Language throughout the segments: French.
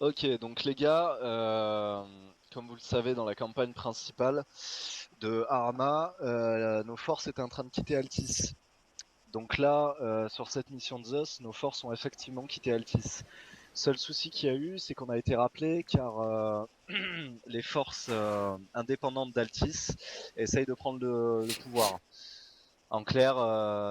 Ok, donc les gars, comme vous le savez, dans la campagne principale de Arma, nos forces étaient en train de quitter Altis. Donc là, sur cette mission de Zeus, nos forces ont effectivement quitté Altis. Seul souci qu'il y a eu, c'est qu'on a été rappelé car les forces indépendantes d'Altis essayent de prendre le pouvoir. En clair,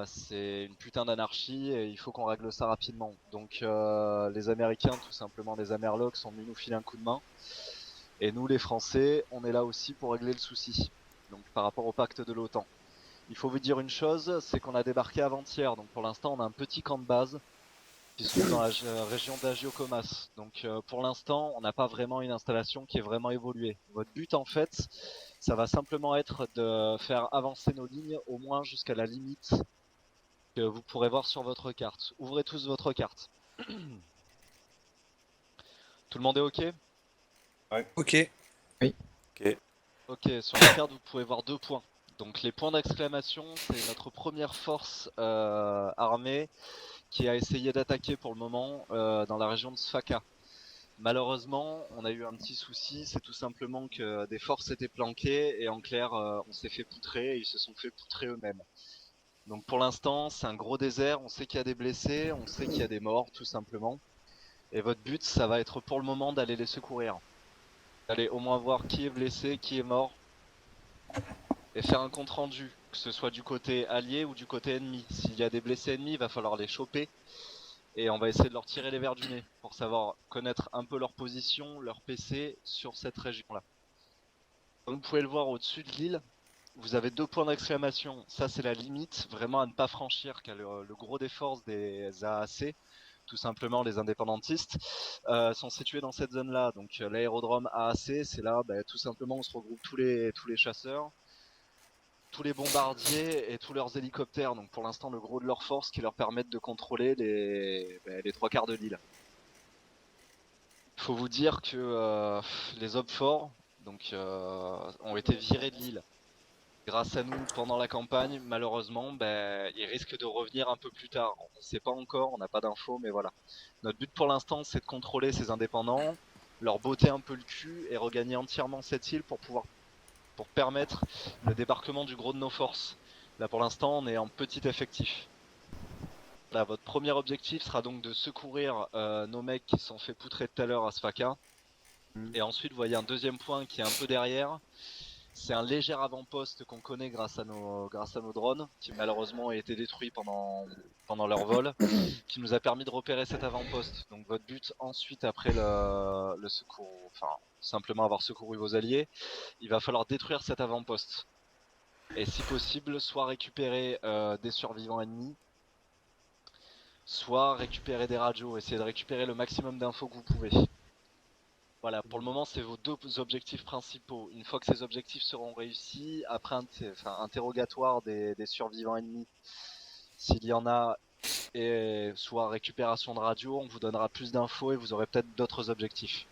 c'est une putain d'anarchie et il faut qu'on règle ça rapidement. Donc les Américains, tout simplement les Amerlocs, sont venus nous filer un coup de main. Et nous, les Français, on est là aussi pour régler le souci. Donc par rapport au pacte de l'OTAN. Il faut vous dire une chose, c'est qu'on a débarqué avant-hier. Donc pour l'instant, on a un petit camp de base qui se trouve dans la région d'Agiocomas. Donc pour l'instant, on n'a pas vraiment une installation qui est vraiment évoluée. Votre but en fait, ça va simplement être de faire avancer nos lignes au moins jusqu'à la limite que vous pourrez voir sur votre carte. Ouvrez tous votre carte. Tout le monde est OK? Ouais. Ok. Oui. Ok. OK, sur la carte, vous pouvez voir 2 points. Donc les points d'exclamation, c'est notre première force armée qui a essayé d'attaquer pour le moment dans la région de Sfaka. Malheureusement, on a eu un petit souci, c'est tout simplement que des forces étaient planquées et en clair, on s'est fait poutrer et ils se sont fait poutrer eux-mêmes. Donc pour l'instant, c'est un gros désert, on sait qu'il y a des blessés, on sait qu'il y a des morts tout simplement. Et votre but, ça va être pour le moment d'aller les secourir. D'aller au moins voir qui est blessé, qui est mort, et faire un compte rendu, que ce soit du côté allié ou du côté ennemi. S'il y a des blessés ennemis, il va falloir les choper, et on va essayer de leur tirer les verres du nez, pour savoir connaître un peu leur position, leur PC sur cette région-là. Comme vous pouvez le voir au-dessus de l'île, vous avez 2 points d'exclamation. Ça, c'est la limite, vraiment à ne pas franchir, car le gros des forces des AAC, tout simplement les indépendantistes, sont situés dans cette zone-là. Donc l'aérodrome AAC, c'est là, tout simplement, où se regroupent tous les chasseurs, tous les bombardiers et tous leurs hélicoptères. Donc pour l'instant, le gros de leurs forces qui leur permettent de contrôler les 3 quarts de l'île. Il faut vous dire que les hommes forts donc, ont été virés de l'île. Grâce à nous pendant la campagne, malheureusement, ils risquent de revenir un peu plus tard. On ne sait pas encore, on n'a pas d'infos, mais voilà. Notre but pour l'instant, c'est de contrôler ces indépendants, leur botter un peu le cul et regagner entièrement cette île pour permettre le débarquement du gros de nos forces. Là, pour l'instant, on est en petit effectif. Là, votre premier objectif sera donc de secourir nos mecs qui se sont fait poutrer tout à l'heure à Sfaka. Et ensuite, vous voyez un deuxième point qui est un peu derrière. C'est un léger avant-poste qu'on connaît grâce à nos drones, qui malheureusement a été détruit pendant leur vol, qui nous a permis de repérer cet avant-poste. Donc votre but ensuite, après le secours, enfin simplement avoir secouru vos alliés, il va falloir détruire cet avant-poste. Et si possible, soit récupérer des survivants ennemis, soit récupérer des radios, essayer de récupérer le maximum d'infos que vous pouvez. Voilà, pour le moment, c'est vos 2 objectifs principaux. Une fois que ces objectifs seront réussis, après interrogatoire des survivants ennemis, s'il y en a, et soit récupération de radio, on vous donnera plus d'infos et vous aurez peut-être d'autres objectifs.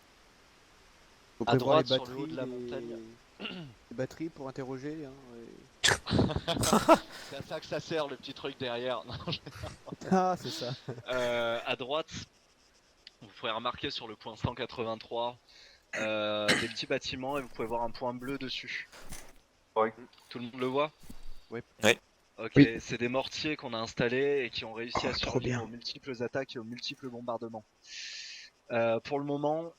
Faut À prévoir les droite, sur le haut batteries, de la montagne, les batteries pour interroger. Hein, c'est à ça que ça sert le petit truc derrière. Ah, c'est ça. À droite, vous pouvez remarquer sur le point 183 des petits bâtiments et vous pouvez voir un point bleu dessus. Ouais. Tout le monde le voit? Ouais. Ok, Oui. c'est des mortiers qu'on a installés et qui ont réussi à Trop survivre bien. aux multiples attaques et aux multiples bombardements. Pour le moment,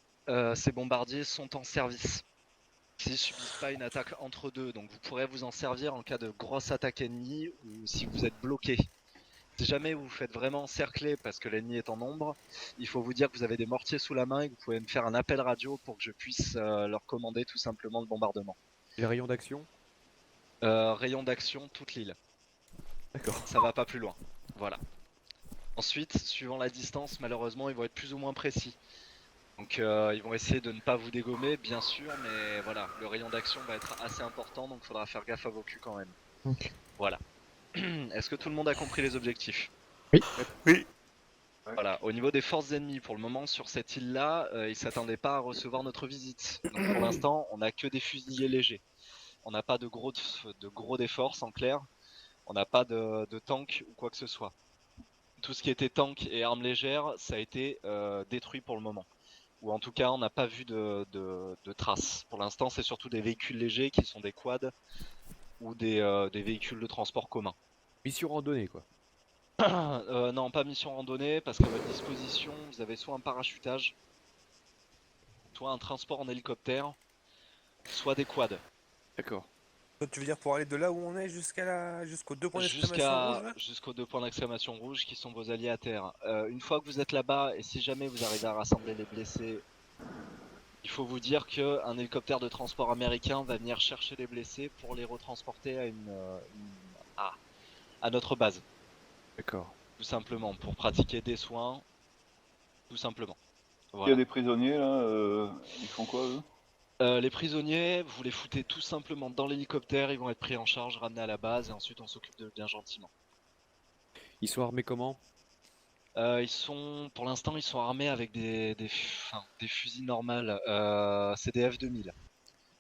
ces bombardiers sont en service. S'ils subissent pas une attaque entre deux, donc vous pourrez vous en servir en cas de grosse attaque ennemie ou si vous êtes bloqué. Si jamais vous vous faites vraiment encercler parce que l'ennemi est en nombre, il faut vous dire que vous avez des mortiers sous la main et que vous pouvez me faire un appel radio pour que je puisse leur commander tout simplement le bombardement. Les rayons d'action. Rayon d'action, toute l'île. D'accord. Ça va pas plus loin. Voilà. Ensuite, suivant la distance, malheureusement, ils vont être plus ou moins précis. Donc ils vont essayer de ne pas vous dégommer, bien sûr, mais voilà, le rayon d'action va être assez important, donc il faudra faire gaffe à vos culs quand même. Ok. Voilà. Est-ce que tout le monde a compris les objectifs? Oui. Voilà, au niveau des forces ennemies, pour le moment, sur cette île-là, ils s'attendaient pas à recevoir notre visite. Donc pour l'instant, on n'a que des fusiliers légers. On n'a pas de gros des forces, en clair. On n'a pas de tanks ou quoi que ce soit. Tout ce qui était tank et armes légères, ça a été détruit pour le moment. ou en tout cas on n'a pas vu de traces. Pour l'instant c'est surtout des véhicules légers qui sont des quads ou des véhicules de transport commun. Mission randonnée, quoi. Non, pas mission randonnée, parce qu'à votre disposition vous avez soit un parachutage, soit un transport en hélicoptère, soit des quads. D'accord. Toi, tu veux dire pour aller de là où on est jusqu'aux 2 points d'exclamation rouges là Jusqu'aux 2 points d'exclamation rouge qui sont vos alliés à terre. Une fois que vous êtes là-bas, et si jamais vous arrivez à rassembler les blessés, il faut vous dire qu'un hélicoptère de transport américain va venir chercher les blessés pour les retransporter à notre base. D'accord. Tout simplement, pour pratiquer des soins, tout simplement. Il y a Voilà. des prisonniers là, ils font quoi eux? Les prisonniers, vous les foutez tout simplement dans l'hélicoptère, ils vont être pris en charge, ramenés à la base, et ensuite on s'occupe d'eux bien gentiment. Ils sont armés comment? Pour l'instant, ils sont armés avec des fusils normales. C'est des F2000.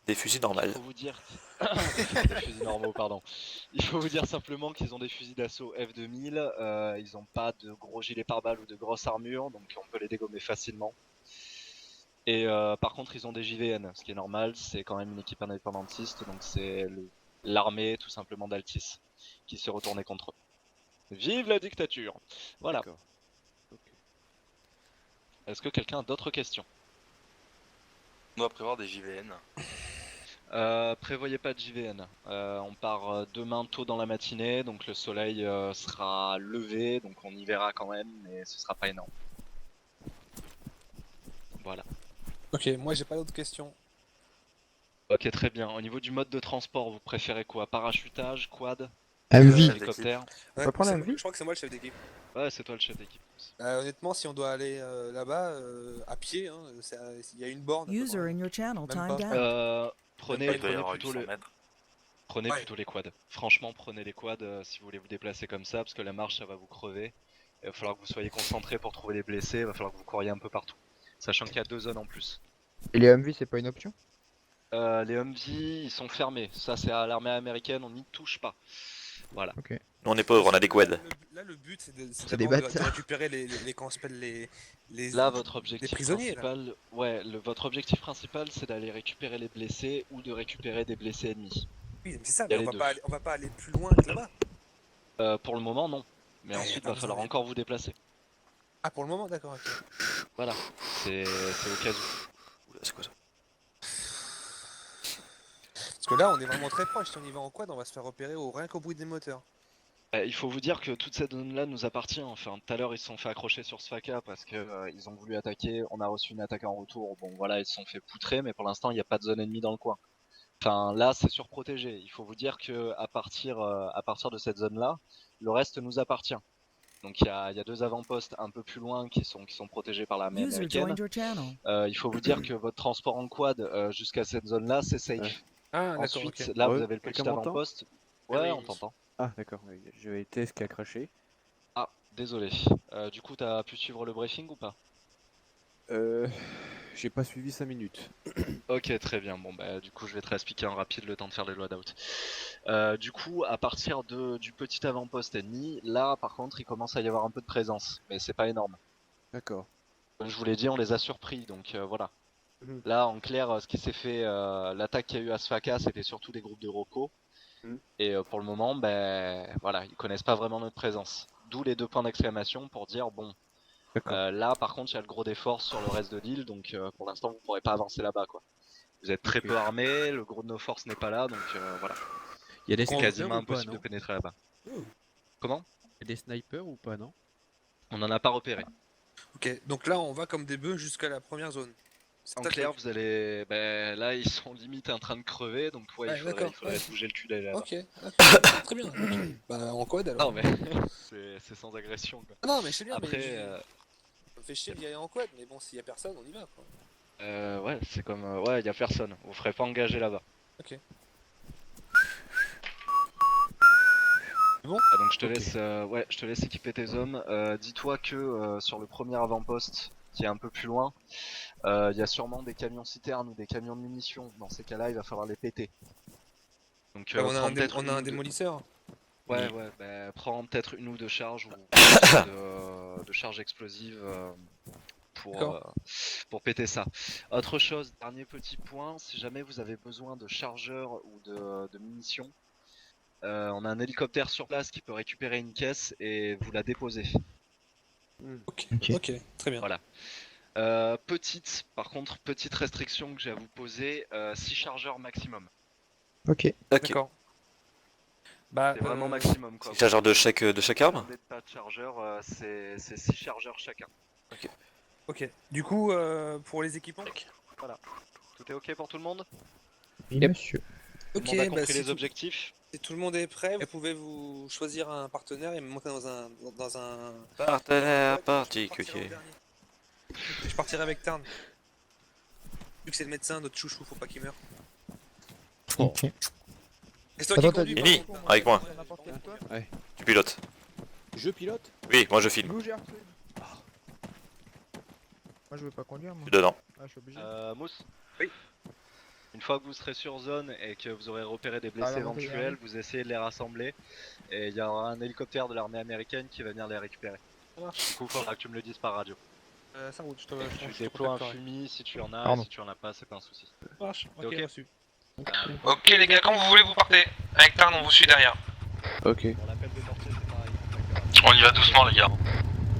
Des fusils Il normales. faut vous dire, des fusils normaux, pardon. Il faut vous dire simplement qu'ils ont des fusils d'assaut F2000. Ils n'ont pas de gros gilets pare-balles ou de grosses armures, donc on peut les dégommer facilement. Et par contre, ils ont des JVN, ce qui est normal. C'est quand même une équipe indépendantiste, donc c'est l'armée tout simplement d'Altis qui s'est retournée contre eux. Vive la dictature! Voilà. D'accord. Ok. Est-ce que quelqu'un a d'autres questions? On doit prévoir des JVN. Prévoyez pas de JVN. On part demain tôt dans la matinée, donc le soleil sera levé, donc on y verra quand même, mais ce sera pas énorme. Voilà. Ok, moi j'ai pas d'autres questions. Ok, très bien. Au niveau du mode de transport, vous préférez quoi? Parachutage, quad, MV. hélicoptère? Ouais, va prendre c'est un moi- MV. Je crois que c'est moi le chef d'équipe. Ouais, c'est toi le chef d'équipe. Honnêtement, si on doit aller là-bas à pied, hein, il y a une borne. à peu User près. in your channel Même timed pas. out. Prenez, Il doit y prenez avoir plutôt 800 le, mètres. prenez Ouais. plutôt les quads. Franchement, prenez les quads si vous voulez vous déplacer comme ça, parce que la marche ça va vous crever. Il va falloir que vous soyez concentré pour trouver les blessés. Il va falloir que vous couriez un peu partout, sachant qu'il y a 2 zones en plus. Et les Humvee, c'est pas une option? Les Humvee, ils sont fermés. Ça, c'est à l'armée américaine, on n'y touche pas. Voilà. Ok. Nous on est pauvres, on a des quads. Là, le but, c'est C'est des d'abord de bâtards. récupérer comment on s'appelle les Là, votre objectif prisonniers, là. principal, votre objectif principal, c'est d'aller récupérer les blessés ou de récupérer des blessés ennemis. Oui, mais c'est ça, Il y a mais les deux. on va pas aller plus loin que là-bas. Pour le moment, non. Mais Ouais, ensuite, attends, va falloir mais- encore vous déplacer. Ah, pour le moment, d'accord. Ok. Voilà. C'est au cas où. Oula, c'est quoi ça? Parce que là, on est vraiment très proche. Si on y va en quad, on va se faire repérer rien qu'au bruit des moteurs. Il faut vous dire que toute cette zone-là nous appartient. Enfin, tout à l'heure, ils se sont fait accrocher sur Sfaka parce que ils ont voulu attaquer. On a reçu une attaque en retour. Bon, voilà, ils se sont fait poutrer, mais pour l'instant, il n'y a pas de zone ennemie dans le coin. Enfin, là, c'est surprotégé. Il faut vous dire que à partir de cette zone-là, le reste nous appartient. Donc, il y a 2 avant-postes un peu plus loin qui sont protégés par l'armée User américaine. joined your channel. Il faut vous dire que votre transport en quad jusqu'à cette zone-là, c'est safe. Ouais. Ah, d'accord. Ensuite, Ok. là, Ouais, vous avez le petit quelqu'un m'entend avant-poste. Ah Ouais, oui. on t'entend. Ah, d'accord. J'ai TS qui a craché. Ah, désolé. Du coup, t'as pu suivre le briefing ou pas? J'ai pas suivi 5 minutes. Ok, très bien. Bon, bah, du coup, je vais te réexpliquer en rapide le temps de faire les loadouts. Du coup, à partir du petit avant-poste ennemi, là, par contre, il commence à y avoir un peu de présence, mais c'est pas énorme. D'accord. Comme je vous l'ai dit, on les a surpris, donc voilà. Mhm. Là, en clair, ce qui s'est fait, l'attaque qu'il y a eu à Sfaka, c'était surtout des groupes de Rocco. Mhm. Et pour le moment, ben voilà, ils connaissent pas vraiment notre présence. D'où les 2 points d'exclamation pour dire bon, D'accord. là, par contre, il y a le gros des forces sur le reste de l'île, donc pour l'instant, vous pourrez pas avancer là-bas, quoi. Vous êtes très Ok. peu armés, le gros de nos forces n'est pas là, donc voilà. Il y a des C'est snipers quasiment ou pas, impossible non? de pénétrer là-bas. Comment? Il y a des snipers ou pas, non? On n'en a pas repéré. Ok, donc là, on va comme des bœufs jusqu'à la première zone. C'est En ça le clair, truc. vous allez. Ben là, ils sont limite en train de crever, donc ouais, Ouais, il faudrait, d'accord, il faudrait ouais. se bouger le cul d'aller là-bas. Ok, très bien. Ok. Bah, en quad alors. Non, mais c'est sans agression, quoi. Ah non, mais je sais bien, Après, mais ça me fait chier d'y aller en quad, mais bon, s'il y a personne, on y va, quoi. ouais, c'est comme. Ouais, y a personne. Vous ferez pas engager là-bas. Ok. Ah, donc je te Ok. laisse, ouais, je te laisse équiper tes hommes. Dis-toi que sur le premier avant-poste, qui est un peu plus loin, il y a sûrement des camions citernes ou des camions de munitions. Dans ces cas-là, il va falloir les péter. Donc Ah, on a prends un, peut-être on une a ou un deux- démolisseur. Ouais, ouais, bah, prends peut-être 1 ou 2 charges ou de charges explosives pour péter ça. Autre chose, dernier petit point, si jamais vous avez besoin de chargeurs ou de munitions, on a un hélicoptère sur place qui peut récupérer une caisse et vous la déposer. Ok, Ok. ok, très bien. Voilà. Par contre, petite restriction que j'ai à vous poser, 6 chargeurs maximum. Ok. Ok. D'accord. Bah, C'est vraiment maximum quoi. C'est chargeur de chaque arme. Vous avez pas de chargeurs, c'est 6 chargeurs chacun. ok. Du coup, pour les équipements. Tout est ok pour tout le monde? Oui, monsieur. Tout Ok, le monde a bah, compris si les tout- objectifs? Si tout le monde est prêt, vous pouvez vous choisir un partenaire et me monter dans un... Partenaire Ouais, particulier. je partirai avec Tarn. Vu que c'est le médecin, notre chouchou, faut pas qu'il meure. Ok. C'est toi qui Attends, conduis, t'as par dit- contre, avec moi. Ouais. Tu pilotes. Je pilote. Oui, moi je filme. Lou, Gertrude. Moi, je veux pas conduire, moi. Je suis dedans. Ah, je suis obligé. Mousse? Oui. Une fois que vous serez sur zone et que vous aurez repéré des blessés la montée, éventuels, vous essayez de les rassembler et il y aura un hélicoptère de l'armée américaine qui va venir les récupérer. Du coup, faudra que tu me le dises par radio. Ça roule, je te Tu déploies un fusil si tu en as, Pardon. et si tu en as pas, c'est pas un souci. marche, C'est ok. reçu. Ok les gars, quand vous voulez vous partez. Avec Tarn on vous suit derrière. Ok. Pour l'appel de mortier, c'est pareil. On y va doucement les gars.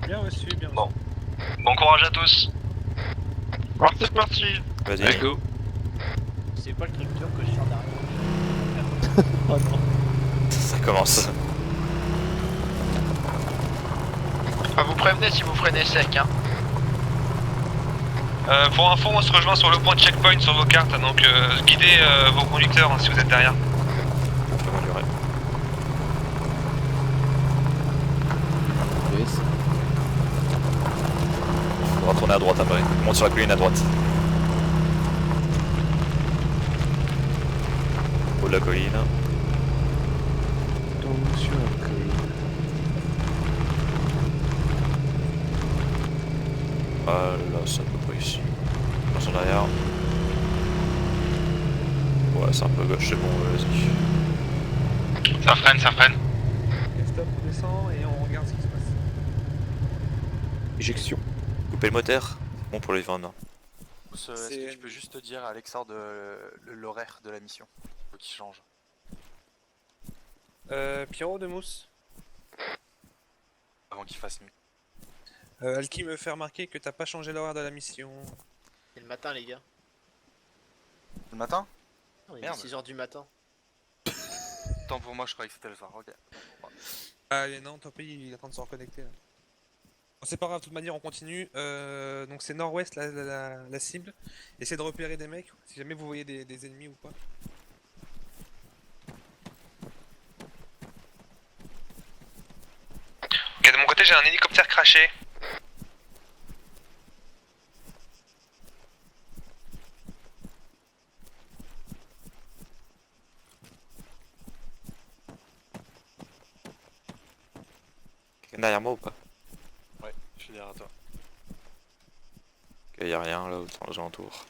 Bien reçu, bien reçu. Bon. Bon courage à tous. C'est parti. Vas-y. go. C'est pas le tracteur que j'ai en arrière. Ça commence. Vous prévenez si vous freinez sec hein. Pour info on se rejoint sur le point de checkpoint sur vos cartes, donc guidez vos conducteurs hein, si vous êtes derrière. Je conduirai. Yes. On va retourner à droite après. On monte sur la colline à droite. Au haut de la colline. Donc sur la colline. Voilà, c'est à peu près ici. Attention derrière. Ouais, c'est un peu gauche, c'est bon, vas-y. Ça freine, ça freine. Ok, stop, on descend et on regarde ce qui se passe. Éjection. Couper le moteur. Bon pour l'environnement. C'est- Est-ce que tu peux juste dire à Alexandre l'horaire de la mission? Faut qu'il change. Pierrot de Mousse. Avant qu'il fasse nuit. Alki me fait remarquer que t'as pas changé l'horaire de la mission. C'est le matin, les gars. Le matin? Non, il est Merde. 6h du matin. Tant pour moi, je croyais que c'était le soir. Ok. Allez, non, tant pis, il est en train de se reconnecter. Là. Bon, c'est pas grave, de toute manière, on continue. Donc c'est nord-ouest la cible. Essayez de repérer des mecs, si jamais vous voyez des ennemis ou pas. Ok, de mon côté j'ai un hélicoptère craché. Quelqu'un derrière moi ou pas? Ouais, je suis derrière toi. Ok, y'a rien là aux alentours.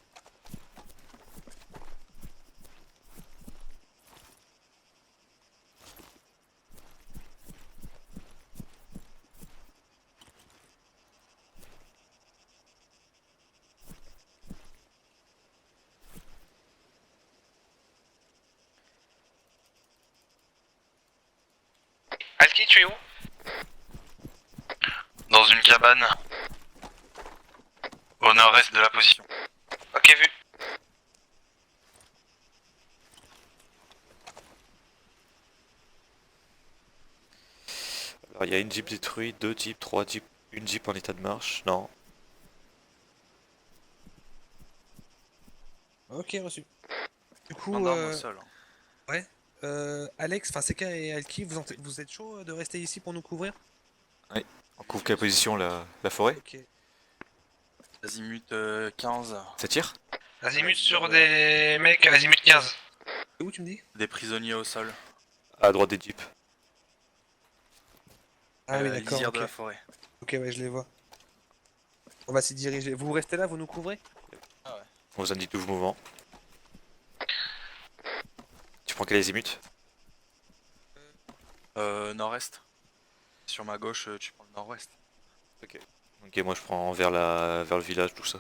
Alki, tu es où? Dans une cabane. Au nord-est de la position. Ok, vu. Alors il y a une jeep détruite, 2 jeeps, 3 jeeps, une jeep en état de marche. Non. Ok, reçu. Du coup, Gendarme au sol. Alex, enfin CK et Alki, vous êtes chaud de rester ici pour nous couvrir? On couvre quelle position la forêt? Ok. Azimut 15. Ça tire? Azimut sur des mecs, azimut 15. C'est où tu me dis? Des prisonniers au sol. À droite des jeeps. Ah oui, d'accord. Lisière Ok. de la forêt. Ok, ouais, je les vois. On va s'y diriger. Vous restez là, vous nous couvrez? On vous indique tout le mouvement. Tu prends quel azimut? Nord-est. Sur ma gauche, tu prends le nord-ouest. Ok. Ok, moi je prends vers le village, tout ça.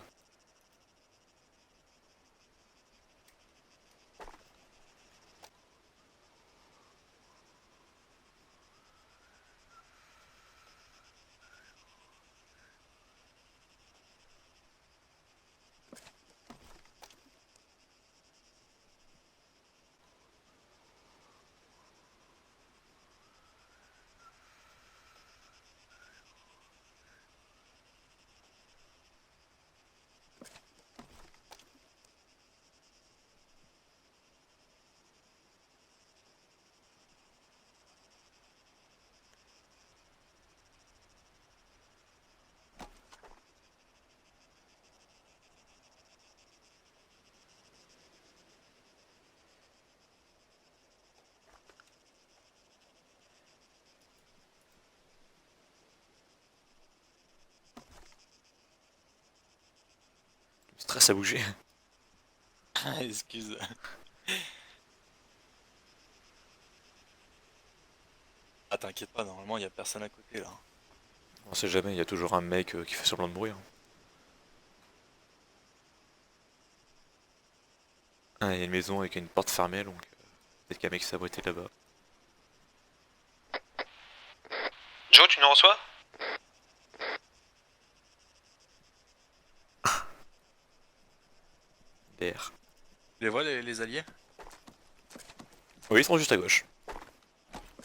Le stress à bouger. Excuse. Ah t'inquiète pas, normalement y a personne à côté là. On sait jamais, il y a toujours un mec qui fait semblant de mourir. Ah, il y a une maison avec une porte fermée, donc peut-être qu'il y a un mec qui s'est abrité là-bas. Joe, tu nous reçois? DR. Tu les vois les alliés? Oui, ils sont juste à gauche.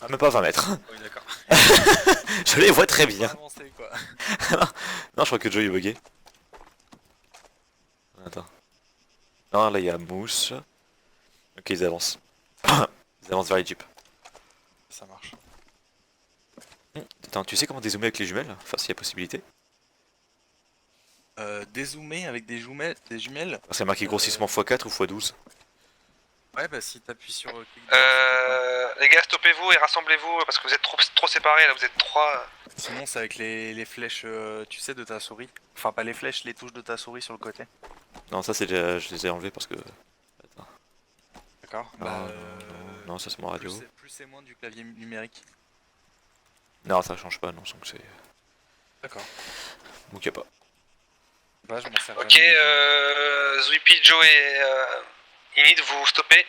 Ah, même pas 20 mètres. Oui d'accord. Je les vois très Pas bien. avancé quoi. Non, je crois que Joe est bugué. Attends. Non, là il y a Mousse. Ok, ils avancent. Ils avancent vers les jeeps. Ça marche. Attends, tu sais comment dézoomer avec les jumelles? Enfin, s'il y a possibilité. Dézoomer avec des jumelles. C'est marqué grossissement x4 ou x12. Ouais bah si t'appuies sur clic Les gars, stoppez-vous et rassemblez-vous parce que vous êtes trop séparés là, vous êtes 3. Sinon c'est avec les flèches, tu sais, de ta souris. Enfin pas les flèches, les touches de ta souris sur le côté. Non, ça c'est déjà... je les ai enlevés parce que... Attends. D'accord. Non, Bah, non, ça c'est mon radio. plus et moins du clavier numérique. Non, ça change pas, non, donc c'est... D'accord. Donc y'a pas. Bah je m'en sers Ok, Zwippy, Joe et Inid, vous stoppez.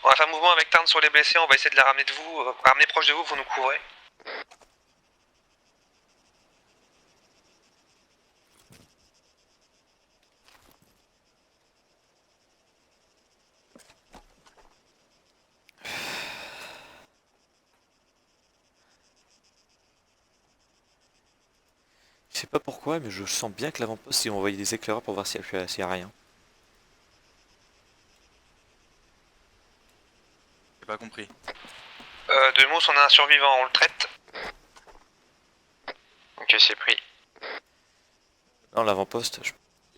On va faire un mouvement avec Tarn sur les blessés, on va essayer de les ramener de vous, ramener proche de vous, vous nous couvrez. Je sais pas pourquoi, mais je sens bien que l'avant-poste, ils vont envoyer des éclaireurs pour voir s'il y a rien. J'ai pas compris. De Mousse, on a un survivant, on le traite. Ok, c'est pris. Non, l'avant-poste,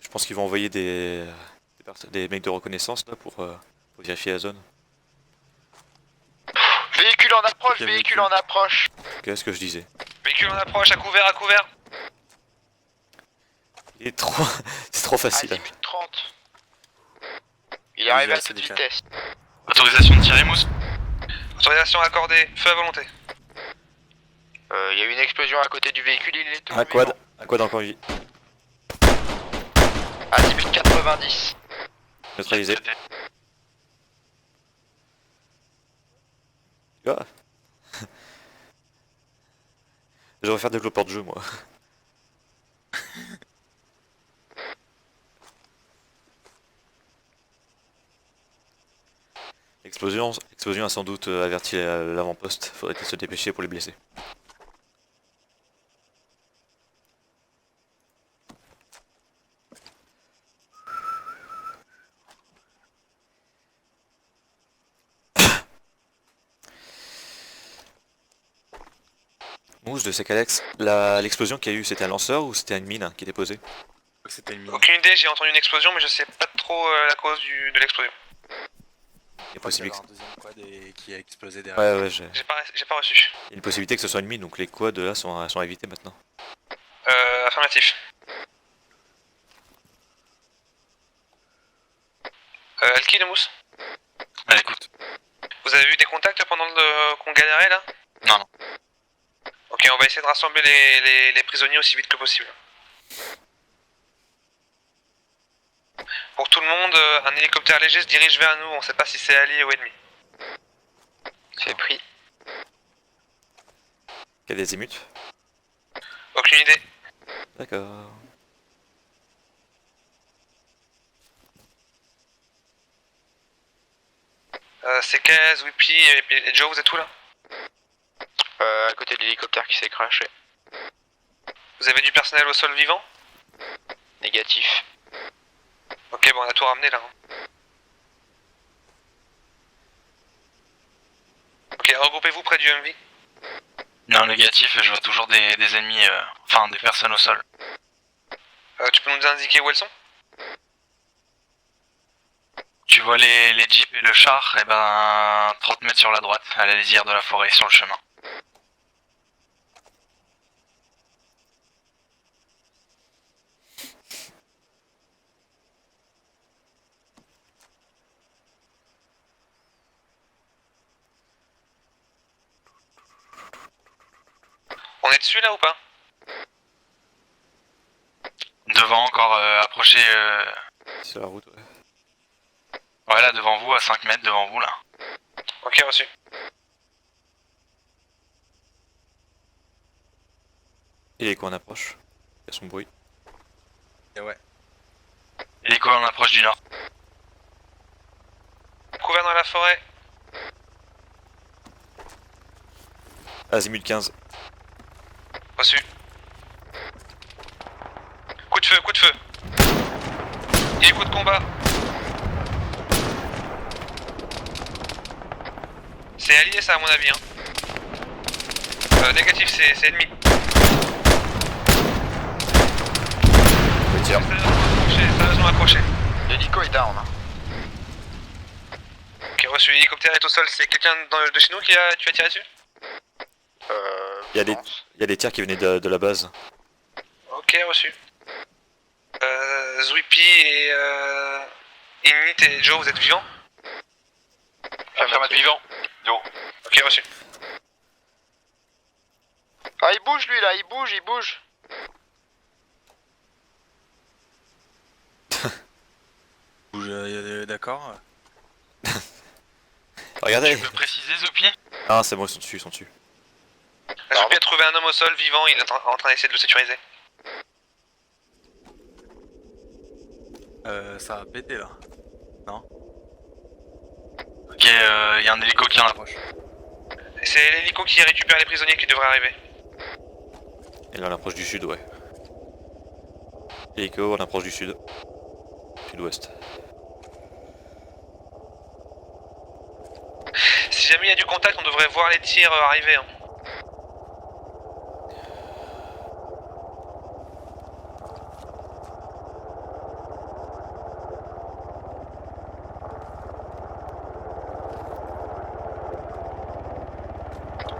je pense qu'ils vont envoyer des mecs de reconnaissance là pour vérifier la zone. Véhicule en approche, Ok, véhicule en approche. Qu'est-ce que je disais? Véhicule en approche, à couvert, à couvert. Il est trop... c'est trop facile. Azimut 30. Il est Vas-y, arrivé à c'est toute décalé. vitesse. Autorisation de tirer, Mousse. Autorisation accordée, feu à volonté. Il y a eu une explosion à côté du véhicule, il est tout. Un quad encore vie. Azimut 90. Neutralisé. Ah. Je vais faire développeur de jeu moi. Explosion a sans doute averti l'avant-poste. Faudrait se dépêcher pour les blesser. Mousse de Secalex, l'explosion qu'il y a eu, c'était un lanceur ou c'était une mine qui était posée? C'était une mine. Aucune idée, j'ai entendu une explosion, mais je sais pas trop la cause de l'explosion. Il y a possibilité. Un deuxième quad qui a explosé derrière. Ouais, J'ai pas reçu. il y a une possibilité que ce soit une mine, donc les quads là sont à éviter maintenant. Affirmatif. Alki de Mousse. Bah, écoute. Vous avez eu des contacts pendant qu'on galérait là? Non. Ok, on va essayer de rassembler les prisonniers aussi vite que possible. Pour tout le monde, un hélicoptère léger se dirige vers nous, on sait pas si c'est allié ou ennemi. C'est pris. Il y a des émutes. Aucune idée. D'accord. C'est Kaz, Whippy et Joe, vous êtes où là? À côté de l'hélicoptère qui s'est crashé. Vous avez du personnel au sol vivant? Négatif. Ok, bon, on a tout ramené là. Ok, regroupez-vous près du MV. Non, négatif, je vois toujours des ennemis, enfin des personnes au sol. Tu peux nous indiquer où elles sont? Tu vois les jeeps et le char, et ben 30 mètres sur la droite, à la lisière de la forêt, sur le chemin. On est dessus là ou pas? Devant encore approché, Sur la route, ouais. ouais là devant vous, à 5 mètres devant vous là. Ok, reçu. Et les coins d'approche. Il y a son bruit. Et ouais. Hélico en approche du nord. Couvert dans la forêt. Azimut 15. Reçu. Coup de feu, coup de feu. Hélico de combat. C'est allié ça à mon avis. Négatif, c'est ennemi. Sérieusement accroché. L'hélico est down. Ok, reçu. L'hélicoptère est au sol. C'est quelqu'un de chez nous tu as tiré dessus? Il y a des tirs qui venaient de la base. Ok, reçu. Zwippy et Init et Joe, vous êtes vivants? Affirmatif. Vivant. Ok, reçu. Ah, il bouge lui là, il bouge. Bouge, d'accord. Regardez. Tu peux préciser, Zoupi? Ah, c'est bon, ils sont dessus. Zwippy a trouvé un homme au sol vivant, il est en train d'essayer de le sécuriser. Ça a pété là. Non? Ok, y a un hélico qui en approche. C'est l'hélico qui récupère les prisonniers qui devrait arriver. Et là, on approche du sud, ouais. Hélico, on approche du sud. Sud-ouest. Si jamais il y a du contact, on devrait voir les tirs arriver.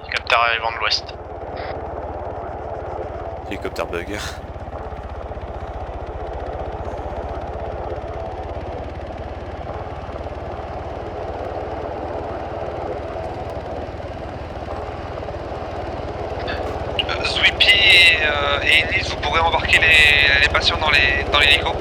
Hélicoptère arrivant de l'ouest. Hélicoptère bug. Zwippy et Init, vous pourrez embarquer les patients dans l'hélico.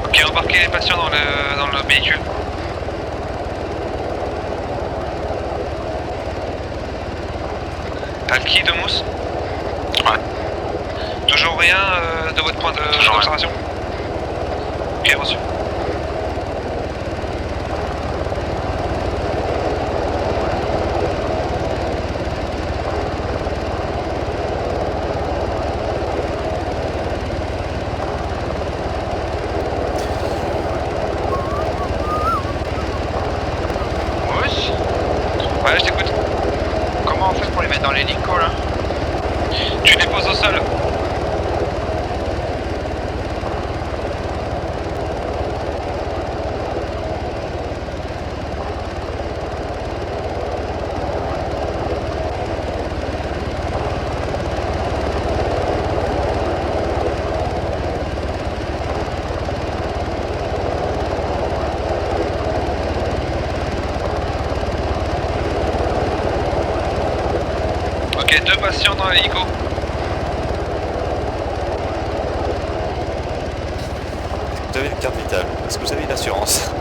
Ok, embarquez les patients dans le véhicule. Alki de mousse? Ouais. Toujours rien de votre point d'observation? Ok, reçu. Ouais, je t'écoute. Comment on fait pour les mettre dans l'hélico là? Tu les poses au sol. Ok, 2 patients dans l'hélico. Vous avez une carte vitale. Est-ce que vous avez une assurance?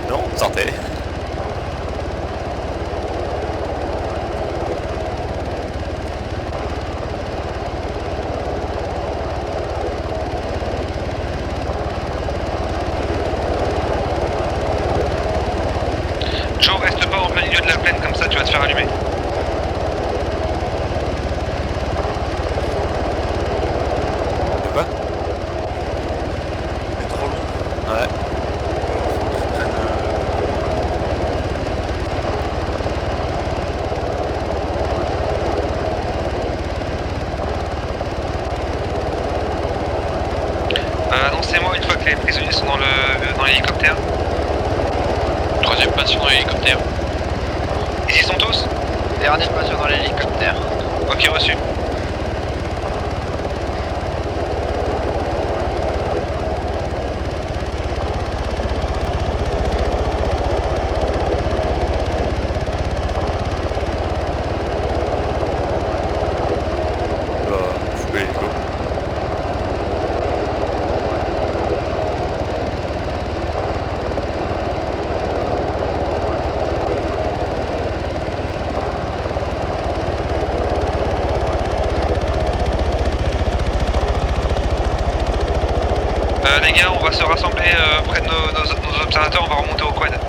Non, sortez. Joe, reste pas en plein milieu de la plaine comme ça, tu vas te faire allumer. De quoi? C'est trop long. Ouais. Annoncez-moi une fois que les prisonniers sont dans l'hélicoptère. Troisième patient dans l'hélicoptère. Ils y sont tous? Dernier patient dans l'hélicoptère. Ok, reçu. Faut que l'hélico. Les gars, on va se rassembler près de nos observateurs, on va remonter au quad.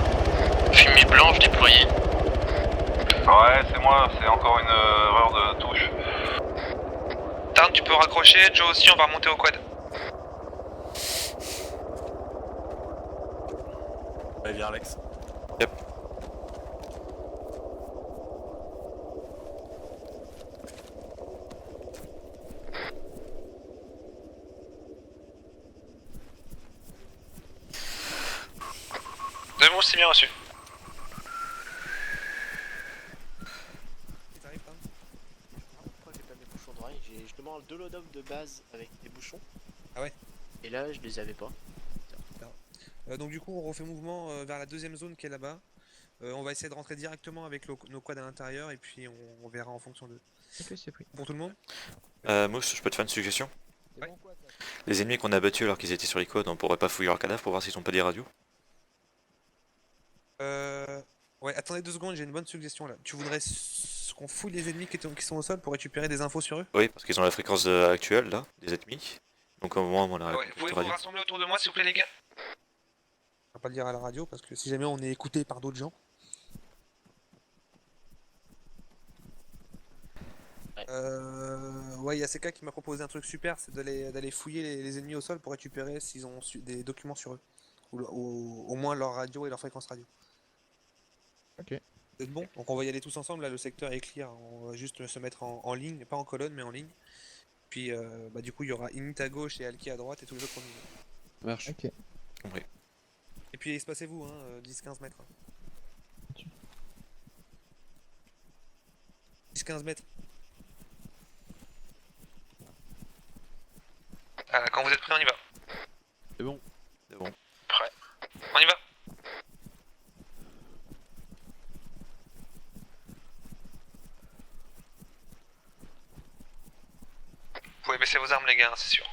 Fumée blanche déployée. Ouais, c'est moi, c'est encore une erreur de touche. Tarn, tu peux raccrocher, Joe aussi, on va remonter au quad. Allez, viens Alex. Yep. C'est bon, c'est bien reçu. Ils arrivent, Tarn. Pourquoi j'ai pas mes bouchons d'oreille? J'ai justement 2 load-up de base avec des bouchons. Ah ouais? Et là, je les avais pas. Donc du coup, on refait mouvement vers la deuxième zone qui est là-bas. On va essayer de rentrer directement avec nos quads à l'intérieur et puis on verra en fonction de... Ok, c'est pris. Pour tout le monde? Mousse, je peux te faire une suggestion? Ouais. Les ennemis qu'on a battus alors qu'ils étaient sur les quads, on pourrait pas fouiller leurs cadavres pour voir s'ils ont pas des radios? Ouais, attendez 2 secondes, j'ai une bonne suggestion là. Tu voudrais qu'on fouille les ennemis qui sont au sol pour récupérer des infos sur eux? Oui, parce qu'ils ont la fréquence actuelle, là, des ennemis. Donc au moins, on a Ouais, la pouvez vous radio. rassembler autour de moi, s'il vous plaît, les gars? On va pas le dire à la radio parce que si jamais on est écouté par d'autres gens. Ouais, il y a CK qui m'a proposé un truc super, c'est d'aller fouiller les ennemis au sol pour récupérer s'ils ont des documents sur eux. Ou au moins leur radio et leur fréquence radio. Ok. C'est bon? Donc on va y aller tous ensemble, là le secteur est clear, on va juste se mettre en ligne, pas en colonne mais en ligne. Puis bah, du coup il y aura Init à gauche et Alki à droite et tous les autres au milieu. Marche. Ok. Compris. Et puis espacez-vous, hein, 10-15 mètres. 10-15 mètres. Quand vous êtes prêts, on y va. C'est bon. C'est bon. Prêt. On y va. Vous pouvez baisser vos armes, les gars, c'est sûr.